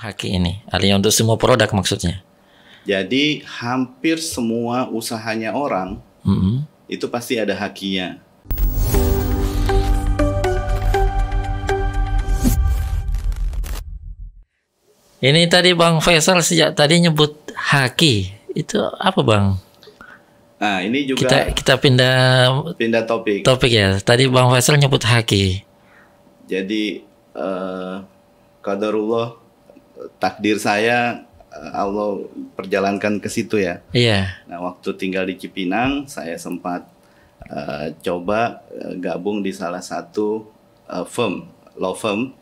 Haki ini, artinya untuk semua produk maksudnya. Jadi hampir semua usahanya orang itu pasti ada hakinya. Ini tadi Bang Faisal sejak tadi nyebut haki, itu apa Bang? Nah ini juga Kita pindah topik ya. Tadi Bang Faisal nyebut haki. Jadi qadarullah, takdir saya Allah perjalankan ke situ ya. Iya. Nah waktu tinggal di Cipinang saya sempat coba gabung di salah satu law firm.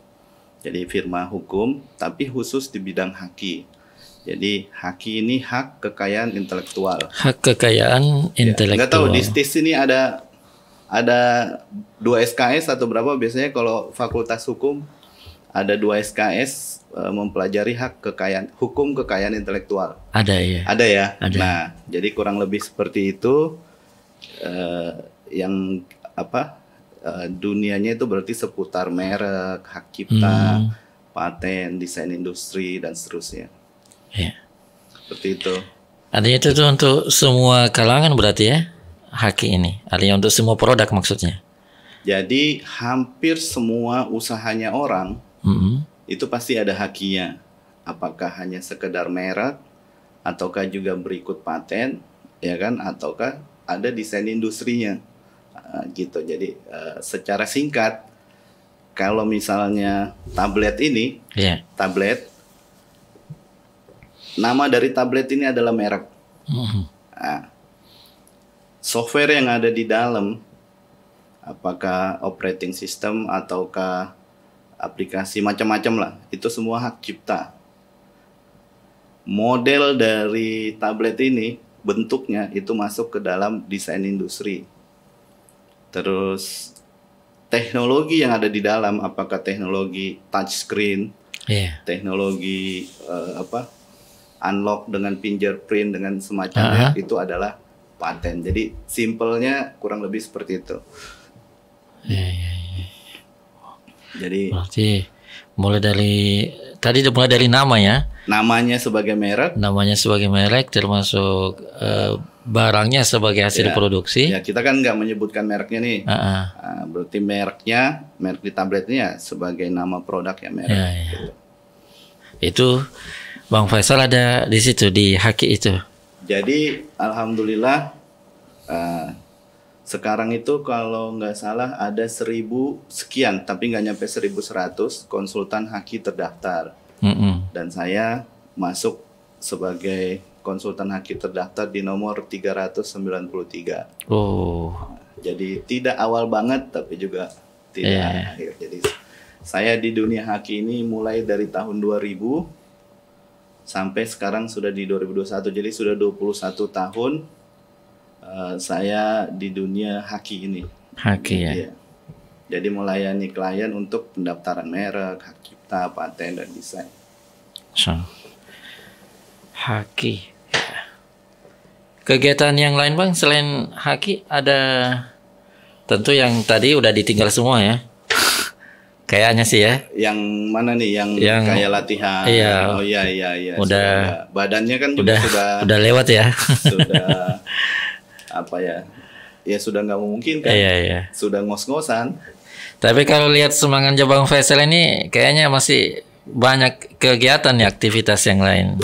Jadi firma hukum, tapi khusus di bidang haki. Jadi haki ini hak kekayaan intelektual. Hak kekayaan intelektual. Nggak tahu di STIS ini ada 2 SKS atau berapa, biasanya kalau fakultas hukum ada 2 SKS mempelajari hak kekayaan hukum kekayaan intelektual. Ada ya. Ada ya. Ada. Nah, jadi kurang lebih seperti itu. Yang dunianya itu berarti seputar merek, hak cipta, paten, desain industri dan seterusnya. Ya. Seperti itu. Artinya itu tuh untuk semua kalangan berarti ya, haki ini. Artinya untuk semua produk maksudnya. Jadi hampir semua usahanya orang itu pasti ada hakinya. Apakah hanya sekedar merek, ataukah juga berikut paten, ya kan? Ataukah ada desain industrinya, gitu. Jadi secara singkat, kalau misalnya tablet ini, tablet, nama dari tablet ini adalah merek. Nah, software yang ada di dalam, apakah operating system ataukah aplikasi macam-macam lah, itu semua hak cipta. Model dari tablet ini, bentuknya itu masuk ke dalam desain industri. Terus teknologi yang ada di dalam, apakah teknologi touchscreen, teknologi unlock dengan fingerprint dengan semacamnya, itu adalah paten. Jadi simpelnya kurang lebih seperti itu. Jadi berarti mulai dari nama ya. Namanya sebagai merek. Namanya sebagai merek, termasuk barangnya sebagai hasil produksi. Ya, kita kan nggak menyebutkan mereknya nih. Berarti merek di tabletnya sebagai nama produk ya merek. Gitu. Itu Bang Faisal ada di situ, di haki itu. Jadi alhamdulillah sekarang itu kalau nggak salah ada 1000 sekian, tapi nggak nyampe 1100 konsultan haki terdaftar. Dan saya masuk sebagai konsultan haki terdaftar di nomor 393. Jadi tidak awal banget, tapi juga tidak akhir. Jadi saya di dunia haki ini mulai dari tahun 2000 sampai sekarang sudah di 2021. Jadi sudah 21 tahun saya di dunia haki ini. Haki ya. Iya. Jadi melayani klien untuk pendaftaran merek, hak cipta, paten dan desain. Haki. Kegiatan yang lain Bang selain haki ada, tentu yang tadi udah ditinggal semua ya. Kayaknya sih ya. Yang mana nih? Yang kayak latihan. Iya. Oh iya. Udah. Badannya kan juga sudah lewat ya. Sudah apa ya? Ya sudah nggak memungkinkan. Iya. Sudah ngos-ngosan. Tapi kalau lihat semangatnya Bang Faisal ini kayaknya masih banyak kegiatan nih, aktivitas yang lain.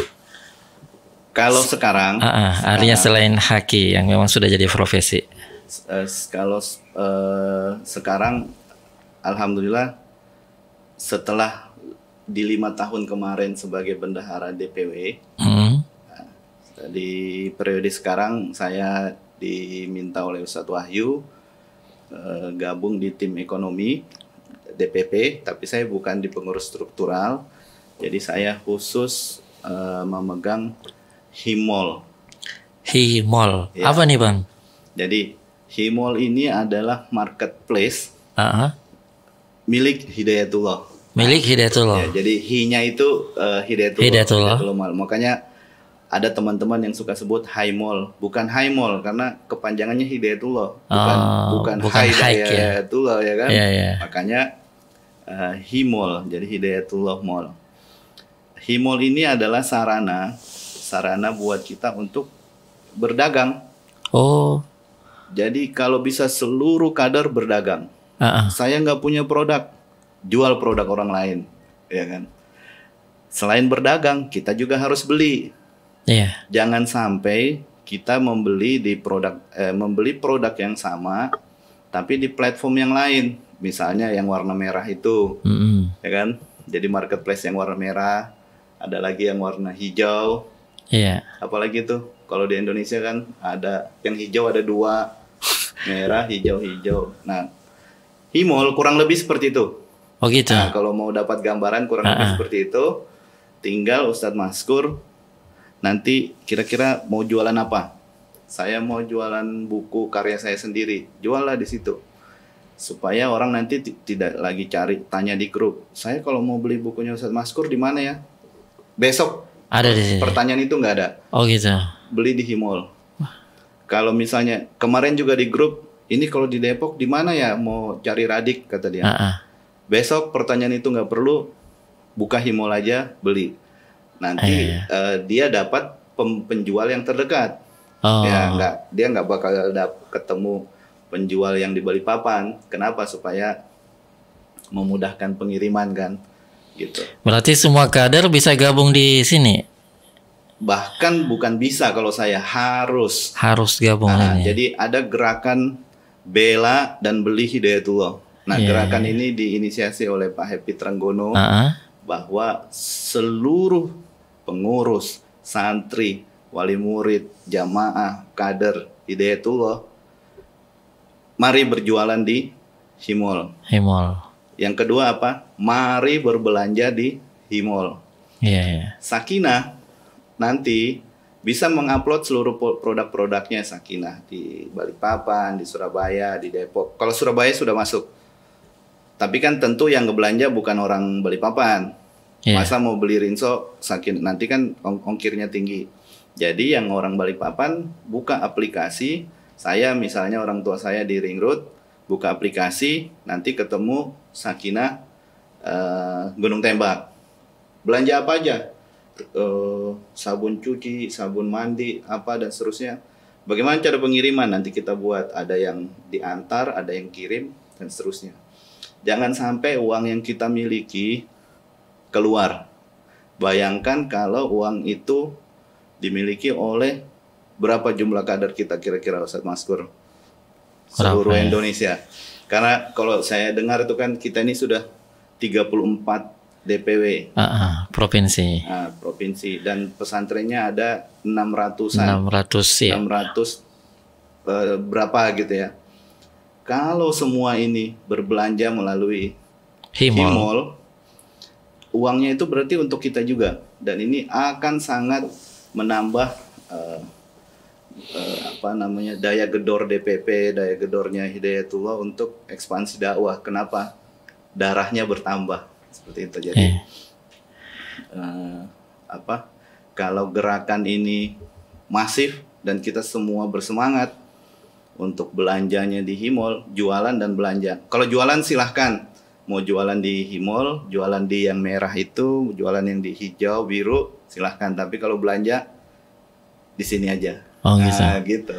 Kalau sekarang, artinya selain haki yang memang sudah jadi profesi. Kalau sekarang, alhamdulillah, setelah di 5 tahun kemarin sebagai bendahara DPW, di periode sekarang saya diminta oleh Ustadz Wahyu gabung di tim ekonomi DPP, tapi saya bukan di pengurus struktural. Jadi saya khusus memegang Himol. Himol, ya. Apa nih Bang? Jadi Himol ini adalah marketplace milik Hidayatullah. Milik Hidayatullah. Ya, jadi hi-nya itu Hidayatullah. Makanya ada teman-teman yang suka sebut High Mall, bukan High Mall karena kepanjangannya Hidayatullah, bukan Hidayatullah ya kan? Yeah. Makanya Himol, jadi Hidayatullah Mall. Himol ini adalah sarana buat kita untuk berdagang. Oh. Jadi kalau bisa seluruh kader berdagang. Saya nggak punya produk, jual produk orang lain, ya kan. Selain berdagang, kita juga harus beli. Iya. Jangan sampai kita membeli produk yang sama, tapi di platform yang lain. Misalnya yang warna merah itu, ya kan. Jadi marketplace yang warna merah, ada lagi yang warna hijau. Iya. Apalagi tuh, kalau di Indonesia kan ada yang hijau ada 2. Merah, hijau. Nah, Himol kurang lebih seperti itu. Oh gitu. Nah, kalau mau dapat gambaran kurang lebih seperti itu, tinggal Ustadz Maskur nanti kira-kira mau jualan apa. Saya mau jualan buku karya saya sendiri, juallah di situ. Supaya orang nanti tidak lagi tanya di grup. Saya kalau mau beli bukunya Ustadz Maskur di mana ya? Besok ada di sini. Pertanyaan itu nggak ada. Oh gitu. Beli di Himol. Kalau misalnya kemarin juga di grup, ini kalau di Depok di mana ya mau cari Radik kata dia. Besok pertanyaan itu nggak perlu, buka Himol aja beli. Nanti dia dapat penjual yang terdekat. Ya dia nggak bakal ketemu penjual yang di Balikpapan. Kenapa? Supaya memudahkan pengiriman kan, gitu. Berarti semua kader bisa gabung di sini. Bahkan bukan bisa, kalau saya harus gabung ini. Jadi ada gerakan bela dan beli Hidayatullah. Nah, gerakan ini diinisiasi oleh Pak Happy Trenggono, bahwa seluruh pengurus, santri, wali murid, jamaah, kader Hidayatullah, mari berjualan di Himol. Yang kedua apa? Mari berbelanja di Himol. Sakinah nanti bisa mengupload seluruh produk-produknya Sakinah di Balikpapan, di Surabaya, di Depok. Kalau Surabaya sudah masuk. Tapi kan tentu yang ngebelanja bukan orang Balikpapan. Masa mau beli Rinso Sakinah, nanti kan ongkirnya tinggi. Jadi yang orang Balikpapan buka aplikasi. Saya misalnya orang tua saya di Ring Road, buka aplikasi, nanti ketemu Sakinah Gunung Tembak. Belanja apa aja? Sabun cuci, sabun mandi, apa dan seterusnya. Bagaimana cara pengiriman? Nanti kita buat, ada yang diantar, ada yang kirim dan seterusnya. Jangan sampai uang yang kita miliki keluar. Bayangkan kalau uang itu dimiliki oleh berapa jumlah kader kita kira-kira Ustadz Maskur seluruh Indonesia. Karena kalau saya dengar itu kan kita ini sudah 34 DPW provinsi. Provinsi dan pesantrennya ada 600-an. 600 berapa gitu ya. Kalau semua ini berbelanja melalui Himol, uangnya itu berarti untuk kita juga, dan ini akan sangat menambah daya gedor DPP, daya gedornya Hidayatullah untuk ekspansi dakwah. Kenapa? Darahnya bertambah. Seperti itu. Jadi kalau gerakan ini masif dan kita semua bersemangat untuk belanjanya di Himol, jualan dan belanja. Kalau jualan silahkan, mau jualan di Himol, jualan di yang merah itu, jualan yang di hijau, biru, silahkan. Tapi kalau belanja di sini aja. Gitu.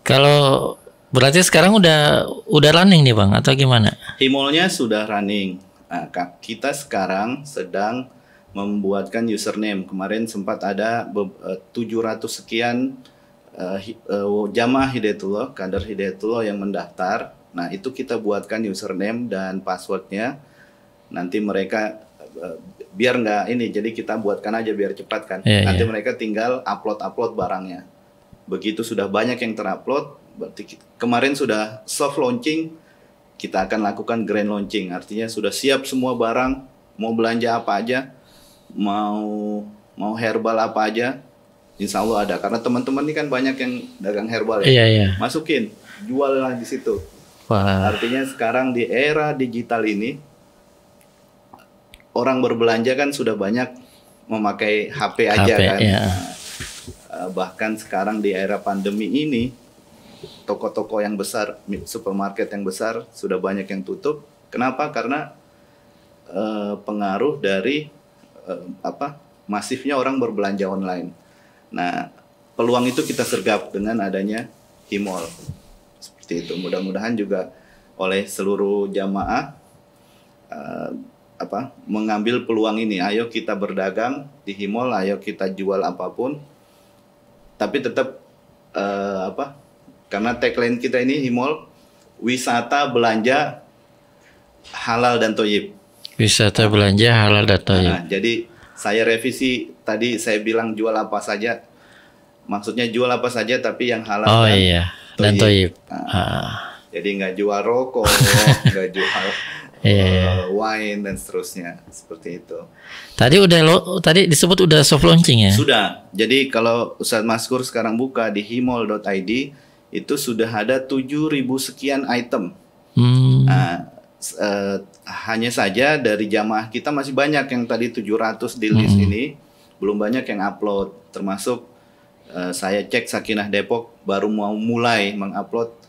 Kalau berarti sekarang udah running nih Bang atau gimana? Himolnya sudah running. Nah, kita sekarang sedang membuatkan username. Kemarin sempat ada 700 sekian jamaah Hidayatullah, kader Hidayatullah yang mendaftar. Nah, itu kita buatkan username dan passwordnya. Nanti mereka biar nggak ini, jadi kita buatkan aja biar cepat kan. Nanti mereka tinggal upload barangnya. Begitu sudah banyak yang terupload, berarti kemarin sudah soft launching. Kita akan lakukan grand launching, artinya sudah siap semua barang, mau belanja apa aja, mau herbal apa aja, insya Allah ada. Karena teman-teman ini kan banyak yang dagang herbal ya, masukin, jual lah di situ. Artinya sekarang di era digital ini, orang berbelanja kan sudah banyak memakai HP aja kan. Bahkan sekarang di era pandemi ini, toko-toko yang besar, supermarket yang besar sudah banyak yang tutup. Kenapa? Karena pengaruh dari masifnya orang berbelanja online. Nah, peluang itu kita sergap dengan adanya Himol. Seperti itu. Mudah-mudahan juga oleh seluruh jamaah mengambil peluang ini. Ayo kita berdagang di Himol, ayo kita jual apapun. Tapi tetap karena tagline kita ini Himol, wisata belanja halal dan thoyyib. Wisata belanja halal dan thoyyib. Jadi saya revisi tadi, saya bilang jual apa saja. Maksudnya jual apa saja tapi yang halal dan thoyyib. Jadi nggak jual rokok, nggak jual wine dan seterusnya, seperti itu. Tadi disebut udah soft launching ya? Sudah. Jadi kalau Ustadz Maskur sekarang buka di himol.id itu sudah ada 7.000 sekian item. Hanya saja dari jamaah kita masih banyak yang tadi 700 di list ini, belum banyak yang upload. Termasuk saya cek Sakinah Depok baru mau mulai mengupload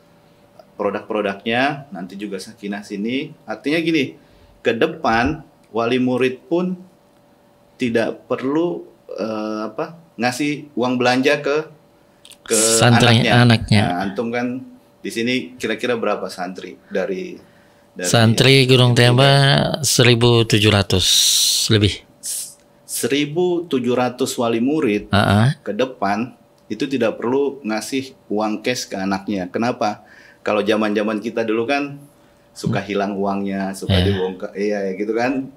produk-produknya, nanti juga Sakinah sini. Artinya gini, ke depan wali murid pun tidak perlu ngasih uang belanja ke anaknya. Nah, antum kan di sini kira-kira berapa santri dari santri Gunung Tembak 1.700 lebih. 1.700 wali murid ke depan itu tidak perlu ngasih uang cash ke anaknya. Kenapa? Kalau zaman-zaman kita dulu kan suka hilang uangnya, suka dibongkar, gitu kan.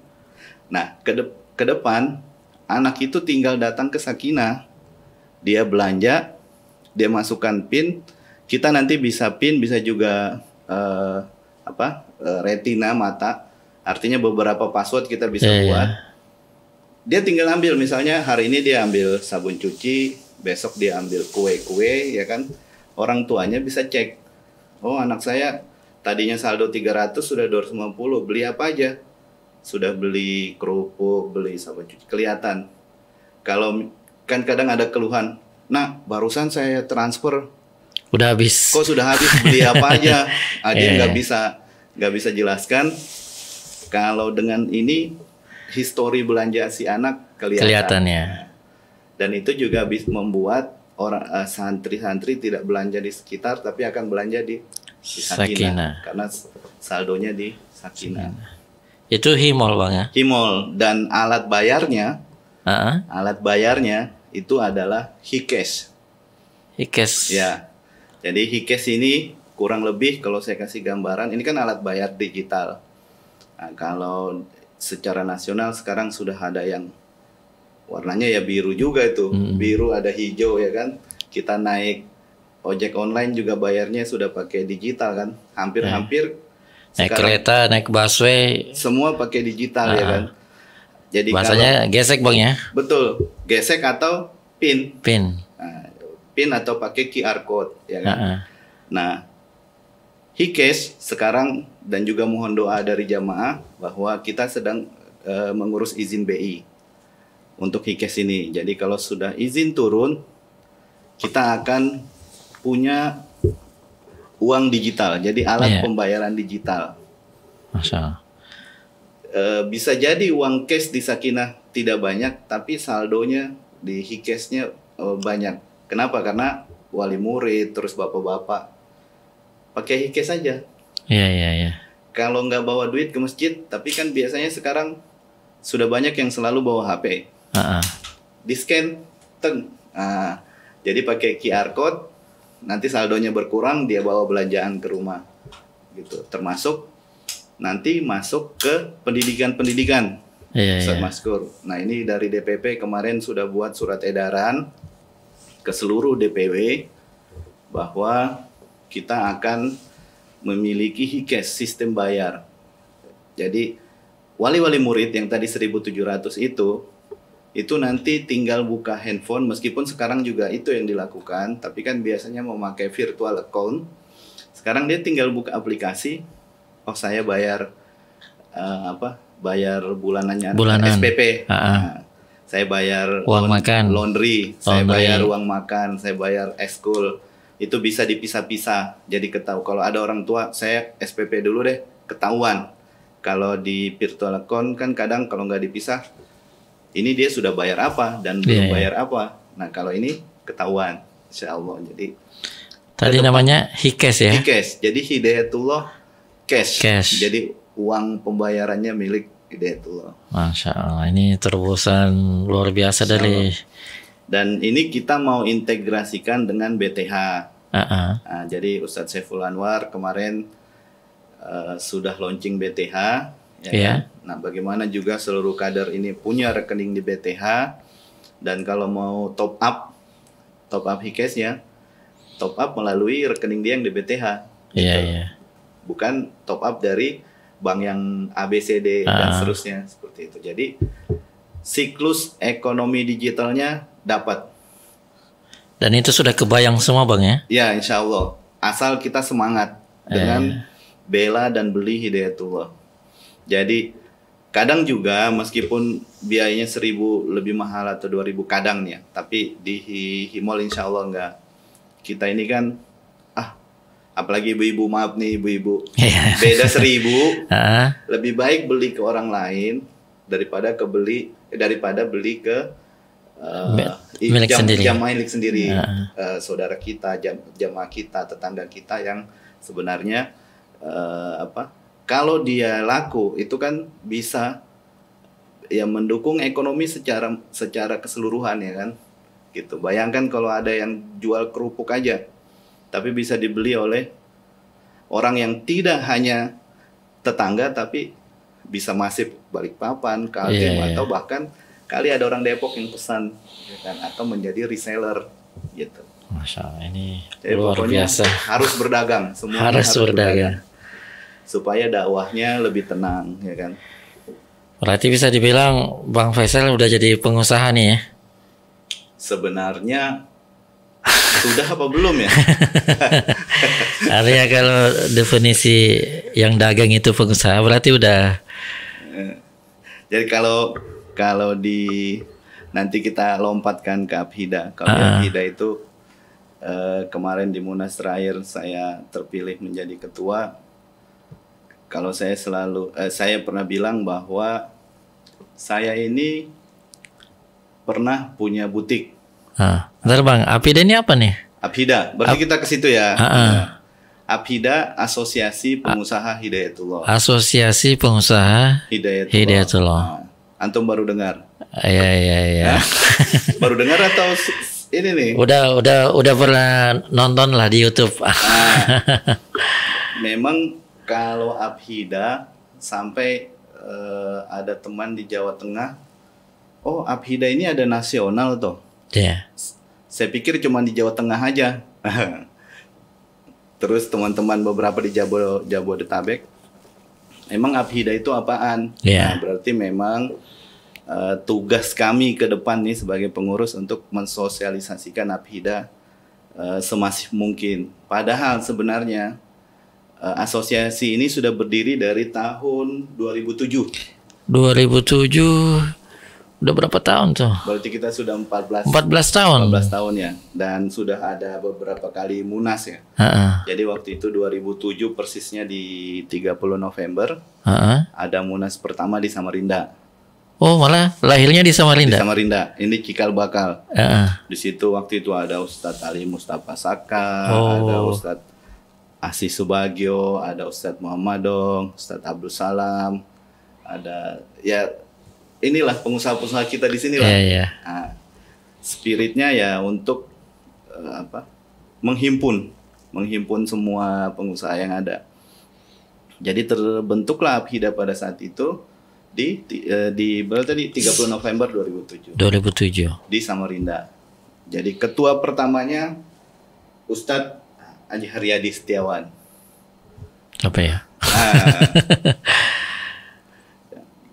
Nah, ke depan anak itu tinggal datang ke Sakinah, dia belanja, dia masukkan PIN, kita nanti bisa PIN, bisa juga retina mata, artinya beberapa password kita bisa buat. Dia tinggal ambil, misalnya hari ini dia ambil sabun cuci, besok dia ambil kue-kue, ya kan. Orang tuanya bisa cek, oh anak saya tadinya saldo 300 sudah 250, beli apa aja? Sudah beli kerupuk, beli sabun cuci, kelihatan. Kalau kan kadang ada keluhan, nah barusan saya transfer udah habis. Kok sudah habis, beli apa aja? Dia nggak bisa jelaskan. Kalau dengan ini histori belanja si anak kelihatannya. Dan itu juga bisa membuat orang santri-santri tidak belanja di sekitar, tapi akan belanja di Sakinah. Karena saldonya di Sakinah. Itu Himol Bang ya? Himol. Dan alat bayarnya, itu adalah Hikesh. Hikesh. Ya. Jadi Hikesh ini kurang lebih kalau saya kasih gambaran, ini kan alat bayar digital. Nah, kalau secara nasional sekarang sudah ada yang warnanya ya biru juga itu. Biru, ada hijau ya kan. Kita naik ojek online juga bayarnya sudah pakai digital kan. Hampir-hampir naik kereta, naik busway semua pakai digital ya kan. Jadi bahasanya gesek Bang ya? Betul, gesek atau PIN. Nah, PIN atau pakai QR code ya kan. Nah, Hikesh sekarang, dan juga mohon doa dari jamaah bahwa kita sedang mengurus izin BI untuk Hikesh ini. Jadi kalau sudah izin turun, kita akan punya uang digital, jadi alat pembayaran digital. Masya Allah. Bisa jadi uang cash di Sakinah tidak banyak, tapi saldonya di Hikeshnya banyak. Kenapa? Karena wali murid, terus bapak-bapak pakai Hikesh saja. Iya. Kalau nggak bawa duit ke masjid, tapi kan biasanya sekarang sudah banyak yang selalu bawa HP. Di scan, jadi pakai QR code. Nanti saldonya berkurang, dia bawa belanjaan ke rumah, gitu. Termasuk nanti masuk ke pendidikan. Ustadz Maskur. Nah ini dari DPP kemarin sudah buat surat edaran ke seluruh DPW bahwa kita akan memiliki Hikesh, sistem bayar. Jadi wali-wali murid yang tadi 1.700 itu nanti tinggal buka handphone, meskipun sekarang juga itu yang dilakukan, tapi kan biasanya memakai virtual account. Sekarang dia tinggal buka aplikasi, oh saya bayar bayar bulanannya SPP. Nah, saya bayar uang makan, laundry, saya bayar uang makan, saya bayar ekskul. Itu bisa dipisah-pisah. Jadi ketahui kalau ada orang tua, saya SPP dulu deh, ketahuan. Kalau di virtual account kan kadang kalau nggak dipisah ini dia sudah bayar apa dan belum bayar apa. Nah kalau ini ketahuan, insya Allah. Jadi tadi namanya Hikes ya? Hikes, jadi Hidayatullah cash. Jadi uang pembayarannya milik Hidayatullah. Masya Allah, ini terobosan luar biasa dari. Dan ini kita mau integrasikan dengan BTH. Nah, jadi Ustadz Saiful Anwar kemarin sudah launching BTH. Ya kan? Nah, bagaimana juga seluruh kader ini punya rekening di BTH, dan kalau mau top up Hikes ya, top up melalui rekening dia yang di BTH. Gitu. Bukan top up dari bank yang ABCD dan seterusnya seperti itu. Jadi siklus ekonomi digitalnya dapat. Dan itu sudah kebayang semua Bang ya? Ya, insya Allah. Asal kita semangat dengan bela dan beli Hidayatullah. Jadi kadang juga meskipun biayanya 1.000 lebih mahal atau 2.000 kadang ya, tapi di Himol insya Allah enggak. Kita ini kan apalagi ibu-ibu, maaf nih ibu-ibu, beda 1.000, lebih baik beli ke orang lain daripada beli ke jamaah milik sendiri, saudara kita, jamaah kita, tetangga kita yang sebenarnya kalau dia laku itu kan bisa ya mendukung ekonomi secara keseluruhan ya kan, gitu. Bayangkan kalau ada yang jual kerupuk aja, tapi bisa dibeli oleh orang yang tidak hanya tetangga tapi bisa masif Balikpapan, Kaltim, atau bahkan kali ada orang Depok yang pesan ya kan, atau menjadi reseller gitu. Masya Allah, ini jadi luar biasa. Harus berdagang, semua harus berdagang supaya dakwahnya lebih tenang ya kan. Berarti bisa dibilang Bang Faisal udah jadi pengusaha nih ya? Sebenarnya sudah apa belum ya? Artinya kalau definisi yang dagang itu pengusaha berarti udah. Jadi kalau nanti kita lompatkan ke Abhida. Kalau Abhida itu kemarin di Munas terakhir saya terpilih menjadi ketua. Kalau saya pernah bilang bahwa saya ini pernah punya butik. Bentar Bang, Abhida ini apa nih? Abhida, berarti kita ke situ ya. Abhida, Asosiasi Pengusaha Hidayatullah. Asosiasi Pengusaha Hidayatullah. Antum baru dengar? Iya. Baru dengar atau ini nih? Udah pernah nonton lah di YouTube. Memang kalau Abhida sampai ada teman di Jawa Tengah, oh Abhida ini ada nasional toh. Iya. Saya pikir cuma di Jawa Tengah aja. Terus teman-teman beberapa di Jabodetabek, emang Abhida itu apaan? Nah, berarti memang tugas kami ke depan nih sebagai pengurus untuk mensosialisasikan Abhida semasif mungkin. Padahal sebenarnya asosiasi ini sudah berdiri dari tahun 2007. 2007 udah berapa tahun tuh? Berarti kita sudah 14 tahun. 14 tahun ya. Dan sudah ada beberapa kali munas ya. Jadi waktu itu 2007 persisnya di 30 November. Ada munas pertama di Samarinda. Oh, malah lahirnya di Samarinda. Di Samarinda. Ini Cikal Bakal. Di situ waktu itu ada Ustadz Ali Mustafa Saka, ada Ustadz Asih Subagio, ada Ustadz Muhammadong, Ustadz Abdul Salam, ada ya inilah pengusaha-pengusaha kita di sini lah. Nah, spiritnya ya untuk menghimpun semua pengusaha yang ada. Jadi terbentuklah Abhida pada saat itu di berarti tadi 30 November 2007. Di Samarinda. Jadi ketua pertamanya Ustadz Haji Haryadi Setiawan. Apa ya?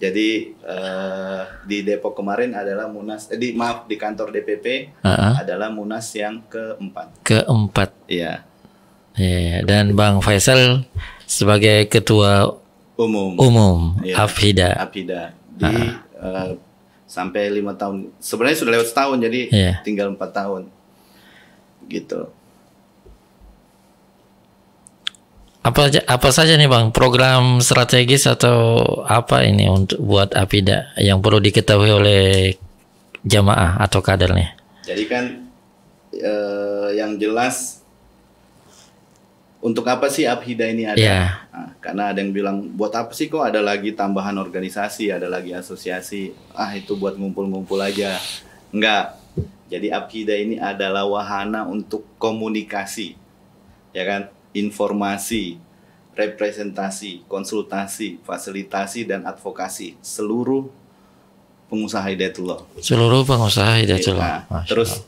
Jadi di Depok kemarin adalah munas, di kantor DPP adalah munas yang keempat. Iya. Dan Bang Faisal sebagai ketua umum Abhida. Sampai 5 tahun. Sebenarnya sudah lewat setahun, jadi tinggal 4 tahun. Gitu. Apa saja nih Bang program strategis atau apa ini untuk buat APIDA yang perlu diketahui oleh jamaah atau kadernya? Jadi kan yang jelas untuk apa sih APIDA ini ada? Yeah. Nah, karena ada yang bilang buat apa sih kok ada lagi tambahan organisasi, ada lagi asosiasi? Itu buat ngumpul-ngumpul aja. Enggak. Jadi APIDA ini adalah wahana untuk komunikasi, ya kan? Informasi, representasi, konsultasi, fasilitasi, dan advokasi seluruh pengusaha Hidayatullah. Seluruh pengusaha Hidayatullah. Nah, terus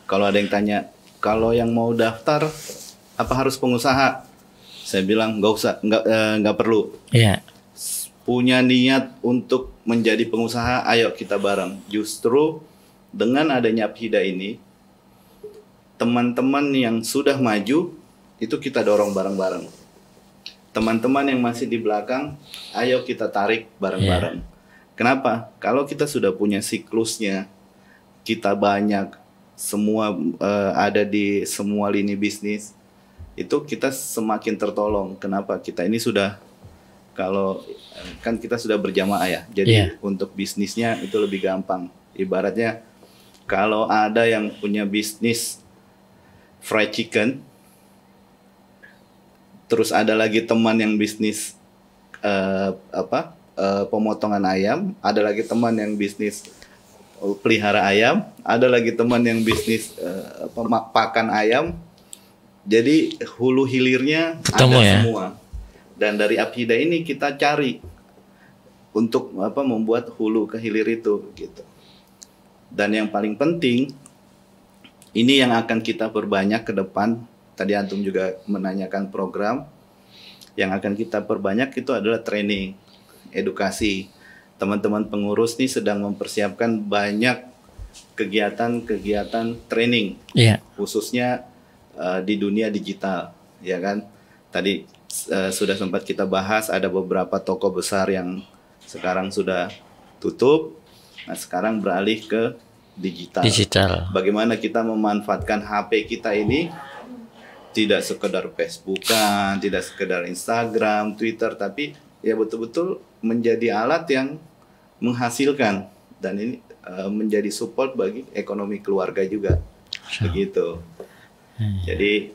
kalau ada yang tanya, kalau yang mau daftar apa harus pengusaha? Saya bilang nggak usah, nggak perlu. Iya. Punya niat untuk menjadi pengusaha, ayo kita bareng. Justru dengan adanya APIDA ini, teman-teman yang sudah maju itu kita dorong bareng-bareng. Teman-teman yang masih di belakang, ayo kita tarik bareng-bareng. Kenapa? Kalau kita sudah punya siklusnya, kita banyak, semua ada di semua lini bisnis, itu kita semakin tertolong. Kenapa? Kita ini sudah, kalau kan kita sudah berjamaah ya, jadi untuk bisnisnya itu lebih gampang. Ibaratnya kalau ada yang punya bisnis fried chicken, terus ada lagi teman yang bisnis pemotongan ayam, ada lagi teman yang bisnis pelihara ayam, ada lagi teman yang bisnis pakan ayam. Jadi hulu hilirnya ketemu ada semua. Dan dari APIDA ini kita cari untuk membuat hulu ke hilir itu gitu. Dan yang paling penting ini yang akan kita perbanyak ke depan. Tadi antum juga menanyakan program yang akan kita perbanyak itu adalah training, edukasi. Teman-teman pengurus nih sedang mempersiapkan banyak kegiatan-kegiatan training, khususnya di dunia digital, ya kan? Tadi sudah sempat kita bahas ada beberapa toko besar yang sekarang sudah tutup. Nah, sekarang beralih ke digital. Bagaimana kita memanfaatkan HP kita ini tidak sekedar Facebookan, tidak sekedar Instagram, Twitter, tapi ya betul-betul menjadi alat yang menghasilkan dan ini menjadi support bagi ekonomi keluarga juga. Begitu. Jadi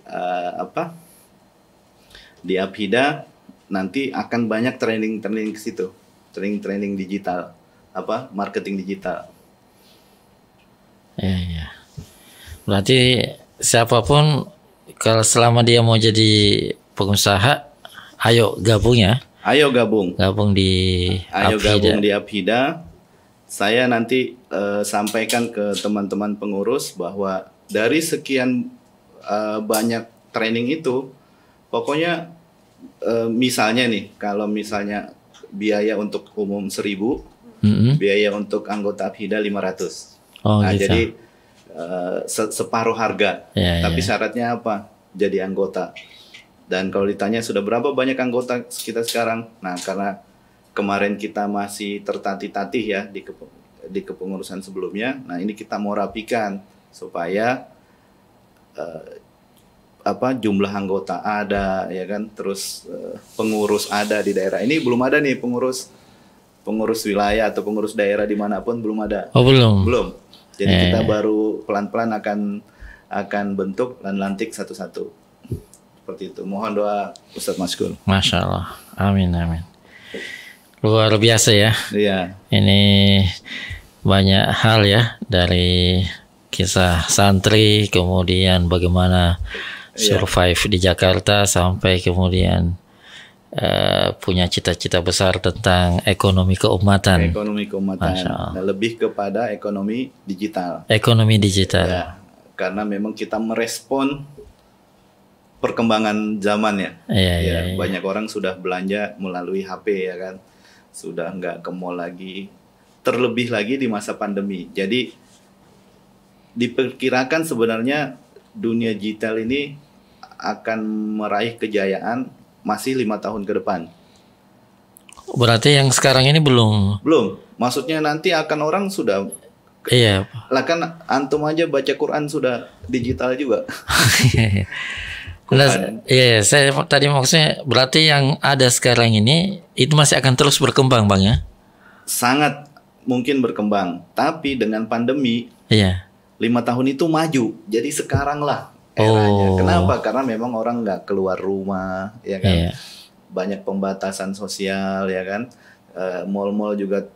di APIDA nanti akan banyak training ke situ, training digital, marketing digital. Ya. Berarti siapapun kalau selama dia mau jadi pengusaha, ayo gabung ya. Ayo gabung. Gabung di APIDA. Saya nanti sampaikan ke teman-teman pengurus bahwa dari sekian banyak training itu, pokoknya misalnya nih, kalau misalnya biaya untuk umum 1.000, biaya untuk anggota APIDA 500. Gitu. Jadi separuh harga. Tapi syaratnya apa? Jadi anggota. Dan kalau ditanya sudah berapa banyak anggota kita sekarang? Nah, karena kemarin kita masih tertatih-tatih ya di kepengurusan sebelumnya. Nah, ini kita mau rapikan supaya jumlah anggota ada, ya kan, terus pengurus ada di daerah. Ini belum ada nih pengurus wilayah atau pengurus daerah dimanapun belum ada. Oh, belum. Jadi kita baru pelan-pelan akan bentuk dan lantik satu-satu. Seperti itu. Mohon doa Ustadz Maskul. Masya Allah. Amin. Luar biasa ya. Iya. Ini banyak hal ya, dari kisah santri, kemudian bagaimana survive di Jakarta, sampai kemudian punya cita-cita besar tentang ekonomi keumatan. Nah, lebih kepada ekonomi digital. Ya, karena memang kita merespon perkembangan zaman ya. Iya. Banyak orang sudah belanja melalui HP ya kan. Sudah nggak ke mall lagi. Terlebih lagi di masa pandemi. Jadi diperkirakan sebenarnya dunia digital ini akan meraih kejayaan masih 5 tahun ke depan. Berarti yang sekarang ini belum. Maksudnya nanti akan orang sudah. Iya. Lah kan antum aja baca Quran sudah digital juga. Nah, iya, saya tadi maksudnya berarti yang ada sekarang ini itu masih akan terus berkembang, Bang ya? Sangat mungkin berkembang, tapi dengan pandemi, Iya. 5 tahun itu maju. Jadi sekarang lah eranya. Kenapa? Karena memang orang nggak keluar rumah, ya kan? Iya. Banyak pembatasan sosial, ya kan? Mall-mall juga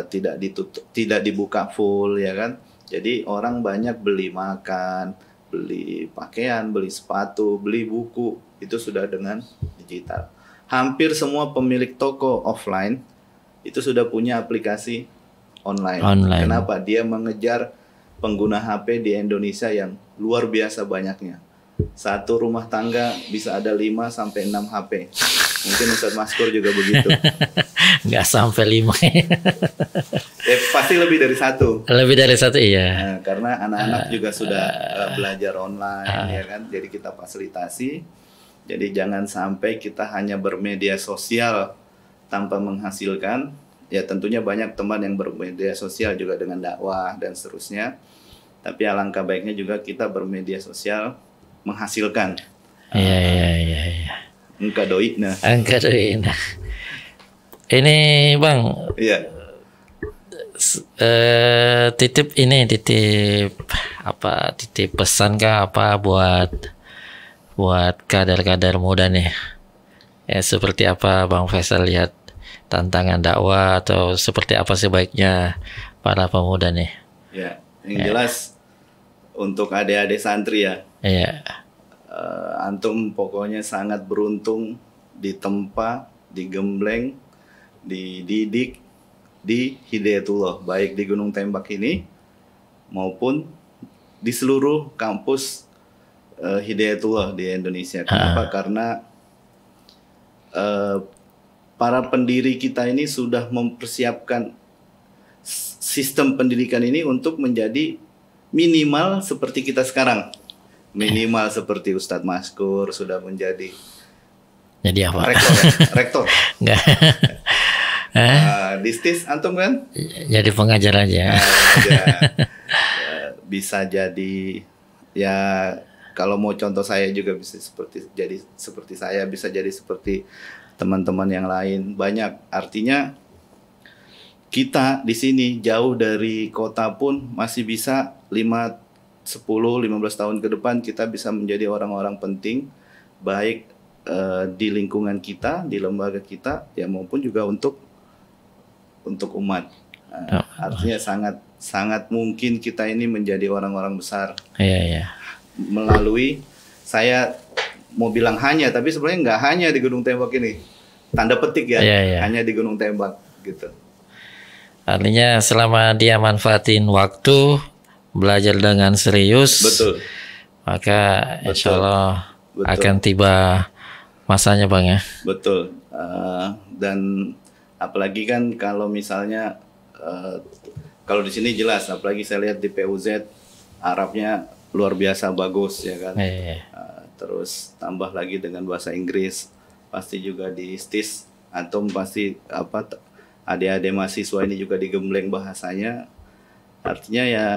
tidak ditutup, tidak dibuka full, ya kan? Jadi orang banyak beli makan, beli pakaian, beli sepatu, beli buku, itu sudah dengan digital. Hampir semua pemilik toko offline itu sudah punya aplikasi online. Kenapa? Dia mengejar pengguna HP di Indonesia yang luar biasa banyaknya. Satu rumah tangga bisa ada 5 sampai 6 HP. Mungkin Ustadz Maskur juga begitu. Nggak sampai 5. Pasti lebih dari satu. Lebih dari satu, iya. Nah, karena anak-anak juga sudah belajar online, ya kan. Jadi kita fasilitasi. Jadi jangan sampai kita hanya bermedia sosial tanpa menghasilkan. Ya tentunya banyak teman yang bermedia sosial juga dengan dakwah dan seterusnya. Tapi alangkah baiknya juga kita bermedia sosial menghasilkan. Iya. Engka doi nah. Ini Bang. Iya. Titip pesan kah apa buat kader-kader muda nih. Ya seperti apa Bang Faisal lihat tantangan dakwah atau seperti apa sebaiknya para pemuda nih? Ya, yang jelas untuk adik-adik santri ya. Iya. Antum pokoknya sangat beruntung ditempa, digembleng, dididik di Hidayatullah, baik di Gunung Tembak ini maupun di seluruh kampus Hidayatullah di Indonesia. Kenapa? Karena para pendiri kita ini sudah mempersiapkan sistem pendidikan ini untuk menjadi minimal seperti kita sekarang. Minimal seperti Ustadz Maskur sudah menjadi apa? Rektor. Enggak. Distis antum kan? Jadi pengajar aja. Bisa jadi ya kalau mau contoh saya juga bisa seperti saya, bisa jadi seperti teman-teman yang lain. Banyak, artinya kita di sini jauh dari kota pun masih bisa 10, 15 tahun ke depan kita bisa menjadi orang-orang penting, baik di lingkungan kita, di lembaga kita, ya maupun juga untuk umat. Artinya sangat mungkin kita ini menjadi orang-orang besar. Iya. Melalui, saya mau bilang hanya, tapi sebenarnya nggak hanya di Gunung Tembak ini. Tanda petik ya, hanya di Gunung Tembak gitu. Artinya selama dia manfaatin waktu, belajar dengan serius, betul, maka insya Allah akan tiba masanya Bang ya. Betul. Dan apalagi kan kalau misalnya kalau di sini jelas, apalagi saya lihat di PUZ Arabnya luar biasa bagus ya kan. Terus tambah lagi dengan bahasa Inggris, pasti juga di STIS antum pasti adik-adik mahasiswa ini juga digembleng bahasanya. Artinya ya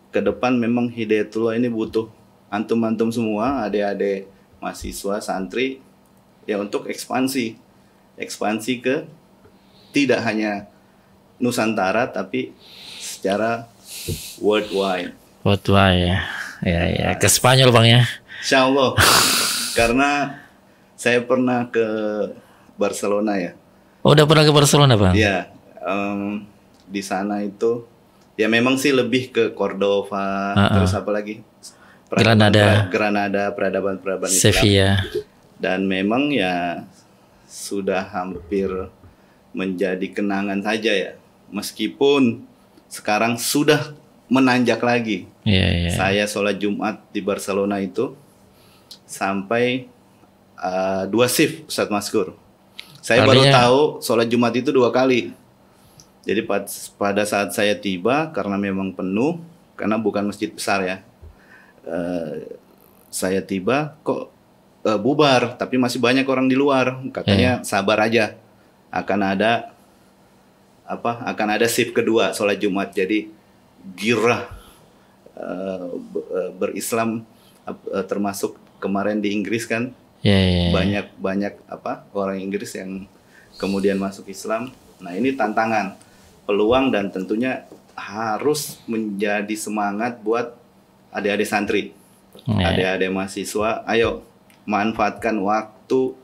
ke depan memang Hidayatullah ini butuh antum-antum semua, adik-adik mahasiswa, santri, ya untuk ekspansi ke tidak hanya Nusantara tapi secara worldwide ya. Ke Spanyol Bang ya. Insya Allah. Karena saya pernah ke Barcelona ya. Oh, udah pernah ke Barcelona Bang? Iya. Di sana itu ya memang sih lebih ke Cordova, terus apa lagi? Granada, peradaban Sevilla. Islam. Dan memang ya sudah hampir menjadi kenangan saja ya. Meskipun sekarang sudah menanjak lagi. Saya sholat Jumat di Barcelona itu sampai 2 shift Ustadz Maskur. Saya baru tahu sholat Jumat itu 2 kali. Jadi pada saat saya tiba, karena memang penuh, karena bukan masjid besar ya, saya tiba kok bubar, tapi masih banyak orang di luar. Katanya sabar aja, akan ada shift kedua sholat Jumat. Jadi girah berislam termasuk kemarin di Inggris kan banyak orang Inggris yang kemudian masuk Islam. Nah ini tantangan, peluang, dan tentunya harus menjadi semangat buat adik-adik santri, adik-adik mahasiswa. Ayo manfaatkan waktu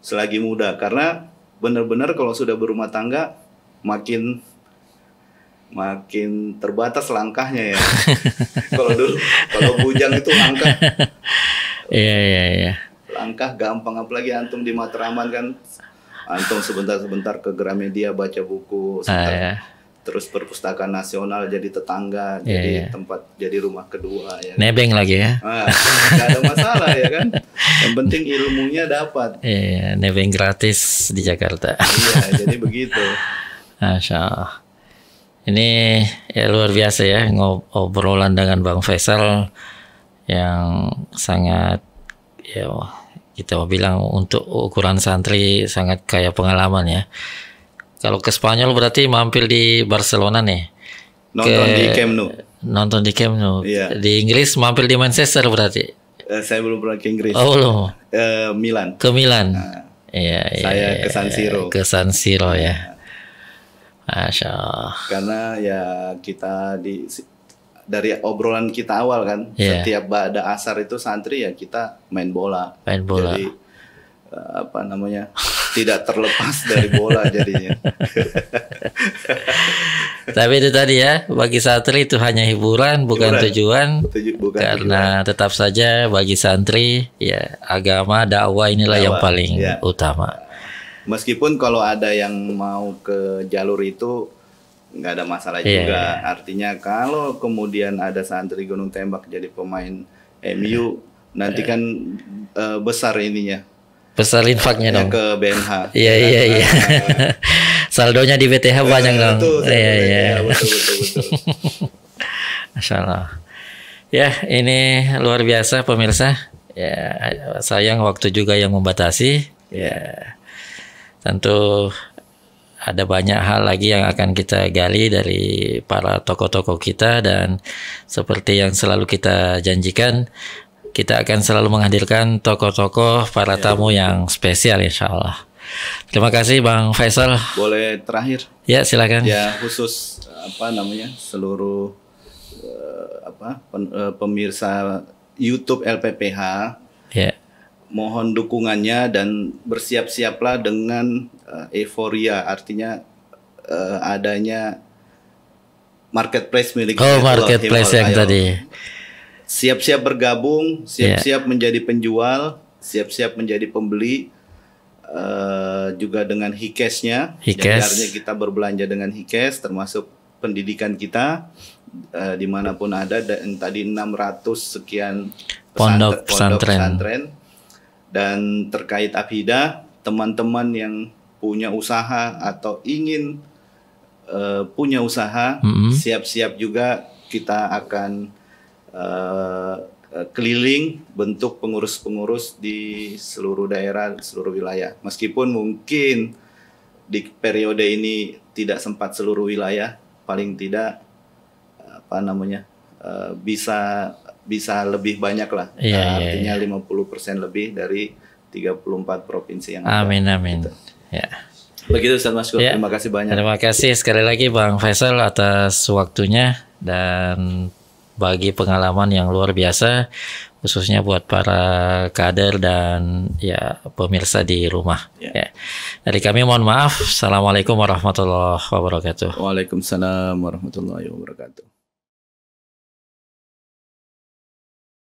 selagi muda, karena benar-benar kalau sudah berumah tangga makin terbatas langkahnya ya. kalau bujang itu langkah gampang, apalagi antum di Matraman kan, antum sebentar ke Gramedia baca buku, terus perpustakaan nasional jadi tetangga, jadi tempat, jadi rumah kedua ya. Nebeng lagi ya. Nggak ada masalah ya kan. Yang penting ilmunya dapat. Nebeng gratis di Jakarta. Iya, jadi begitu. Masya Allah. Ini ya luar biasa ya, ngobrolan dengan Bang Faisal yang sangat ya kita mau bilang untuk ukuran santri sangat kaya pengalaman ya. Kalau ke Spanyol berarti mampir di Barcelona nih. Nonton di Camp Nou. Iya. Di Inggris mampir di Manchester berarti. Saya belum pernah ke Inggris. Oh belum. Milan. Ke Milan. Saya ke San Siro. Ke San Siro ya. Masya Allah. Karena ya kita dari obrolan kita awal kan, setiap ba'da asar itu santri ya kita main bola. Jadi tidak terlepas dari bola jadinya. Tapi itu tadi ya, bagi santri itu hanya hiburan, bukan tujuan. Karena tetap saja bagi santri ya agama, dakwah inilah yang paling utama. Meskipun kalau ada yang mau ke jalur itu nggak ada masalah juga. Artinya kalau kemudian ada santri Gunung Tembak jadi pemain MU, nanti kan besar ininya. Besar infaknya dong. Ke BNH. Iya. Saldonya di BTH banyak dong. Iya. Betul. Masya Allah. Ya, ini luar biasa pemirsa. Ya, sayang waktu juga yang membatasi. Ya. Tentu ada banyak hal lagi yang akan kita gali dari para tokoh-tokoh kita, dan seperti yang selalu kita janjikan, kita akan selalu menghadirkan tokoh-tokoh para tamu yang spesial insya Allah. Terima kasih Bang Faisal. Boleh terakhir? Ya silakan. Ya khusus seluruh pemirsa YouTube LPPH. Ya. Mohon dukungannya dan bersiap-siaplah dengan euforia, artinya adanya marketplace milik marketplace yang tadi. Siap-siap bergabung, siap-siap menjadi penjual, siap-siap menjadi pembeli, juga dengan Hikesnya. Artinya kita berbelanja dengan Hikes, termasuk pendidikan kita dimanapun ada, dan tadi 600 sekian pondok pesantren. Dan terkait Afida, teman-teman yang punya usaha atau ingin punya usaha, siap-siap juga kita akan keliling bentuk pengurus-pengurus di seluruh daerah, seluruh wilayah. Meskipun mungkin di periode ini tidak sempat seluruh wilayah, paling tidak bisa lebih banyak lah. Artinya 50% lebih dari 34 provinsi yang ada. Amin. Gitu. Ya. Begitu Ustaz Maskur. Ya. Terima kasih banyak. Terima kasih sekali lagi Bang Faisal atas waktunya dan bagi pengalaman yang luar biasa, khususnya buat para kader dan ya pemirsa di rumah. Ya. Dari kami mohon maaf. Assalamualaikum warahmatullahi wabarakatuh. Waalaikumsalam warahmatullahi wabarakatuh.